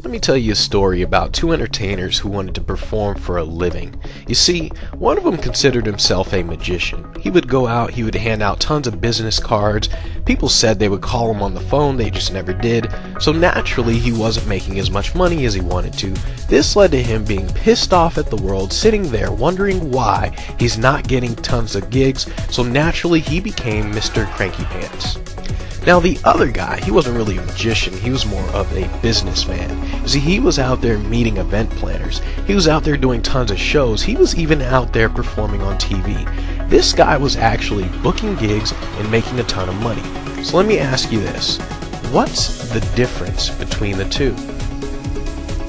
Let me tell you a story about two entertainers who wanted to perform for a living. You see, one of them considered himself a magician. He would go out, he would hand out tons of business cards. People said they would call him on the phone, they just never did. So naturally, he wasn't making as much money as he wanted to. This led to him being pissed off at the world, sitting there wondering why he's not getting tons of gigs. So naturally, he became Mr. Cranky Pants. Now the other guy, he wasn't really a magician, he was more of a businessman. You see, he was out there meeting event planners, he was out there doing tons of shows, he was even out there performing on TV. This guy was actually booking gigs and making a ton of money. So let me ask you this, what's the difference between the two?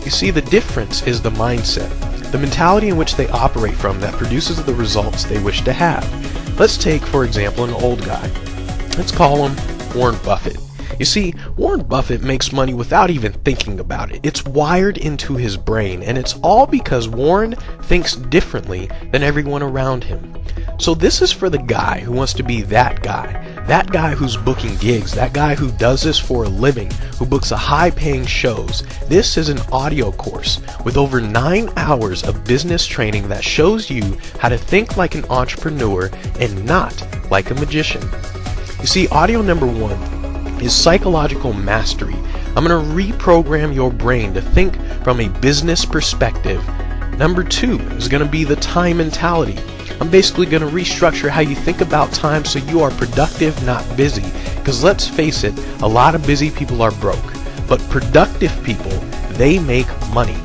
You see, the difference is the mindset, the mentality in which they operate from that produces the results they wish to have. Let's take, for example, an old guy. Let's call him Warren Buffett. You see, Warren Buffett makes money without even thinking about it. It's wired into his brain, and it's all because Warren thinks differently than everyone around him. So this is for the guy who wants to be that guy who's booking gigs, that guy who does this for a living, who books a high-paying shows. This is an audio course with over 9 hours of business training that shows you how to think like an entrepreneur and not like a magician. You see, audio number 1 is psychological mastery. I'm going to reprogram your brain to think from a business perspective. Number 2 is going to be the time mentality. I'm basically going to restructure how you think about time so you are productive, not busy. Because let's face it, a lot of busy people are broke. But productive people, they make money.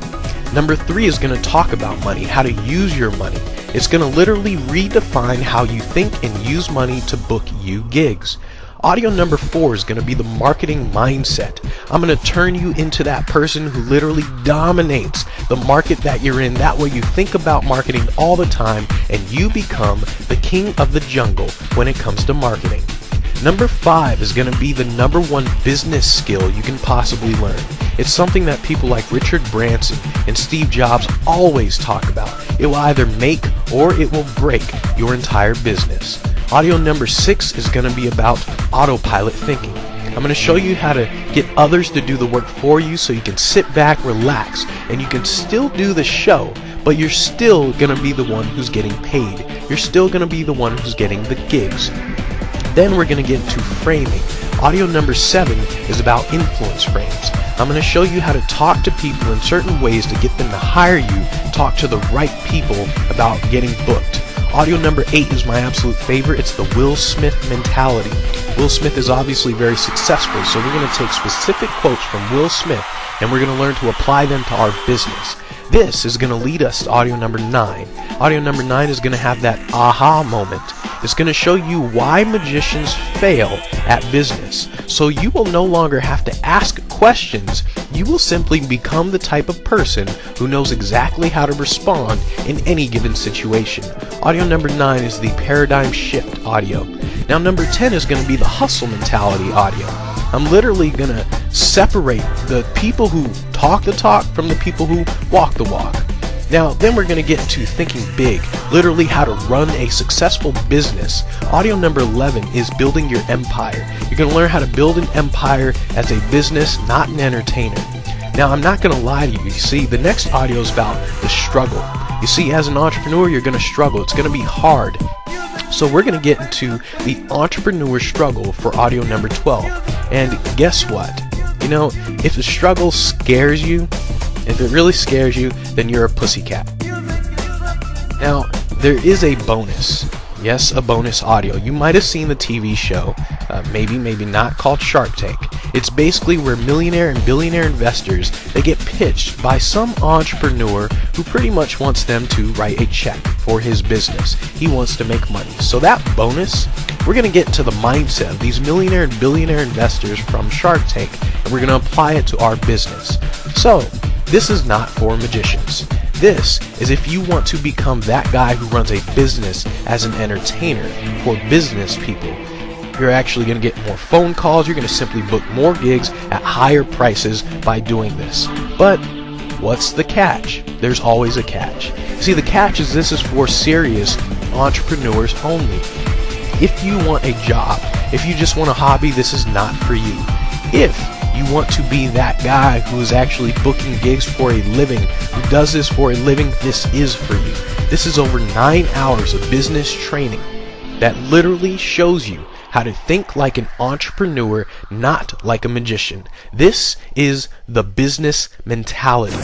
Number 3 is going to talk about money, how to use your money. It's going to literally redefine how you think and use money to book you gigs. Audio number 4 is going to be the marketing mindset. I'm going to turn you into that person who literally dominates the market that you're in. That way you think about marketing all the time and you become the king of the jungle when it comes to marketing. Number 5 is going to be the number 1 business skill you can possibly learn. It's something that people like Richard Branson and Steve Jobs always talk about. It will either make or it will break your entire business. Audio number 6 is going to be about autopilot thinking. I'm going to show you how to get others to do the work for you so you can sit back, relax, and you can still do the show, but you're still going to be the one who's getting paid. You're still going to be the one who's getting the gigs. Then we're going to get into framing. Audio number 7 is about influence frames. I'm going to show you how to talk to people in certain ways to get them to hire you, talk to the right people about getting booked. Audio number 8 is my absolute favorite. It's the Will Smith mentality. Will Smith is obviously very successful, so we're going to take specific quotes from Will Smith and we're going to learn to apply them to our business. This is going to lead us to audio number 9. Audio number 9 is going to have that aha moment. It's going to show you why magicians fail at business. So you will no longer have to ask questions. You will simply become the type of person who knows exactly how to respond in any given situation. Audio number 9 is the paradigm shift audio. Now number 10 is going to be the hustle mentality audio. I'm literally going to separate the people who talk the talk from the people who walk the walk. Now, then we're going to get to thinking big, literally how to run a successful business. Audio number 11 is building your empire. You're going to learn how to build an empire as a business, not an entertainer. Now, I'm not going to lie to you. You see, the next audio is about the struggle. You see, as an entrepreneur, you're going to struggle. It's going to be hard. So we're going to get into the entrepreneur struggle for audio number 12. And guess what? You know, if the struggle scares you, if it really scares you, then you're a pussycat. Now, there is a bonus. Yes, a bonus audio. You might have seen the TV show, maybe not, called Shark Tank. It's basically where millionaire and billionaire investors, they get pitched by some entrepreneur who pretty much wants them to write a check for his business. He wants to make money. So that bonus, we're going to get to the mindset of these millionaire and billionaire investors from Shark Tank, and we're going to apply it to our business. So, this is not for magicians. This is if you want to become that guy who runs a business as an entertainer for business people. You're actually going to get more phone calls. You're going to simply book more gigs at higher prices by doing this. But what's the catch? There's always a catch. See, the catch is this is for serious entrepreneurs only. If you want a job, if you just want a hobby, this is not for you. If You want to be that guy who is actually booking gigs for a living, who does this for a living, this is for you. This is over 9 hours of business training that literally shows you how to think like an entrepreneur, not like a magician. This is the business mentality.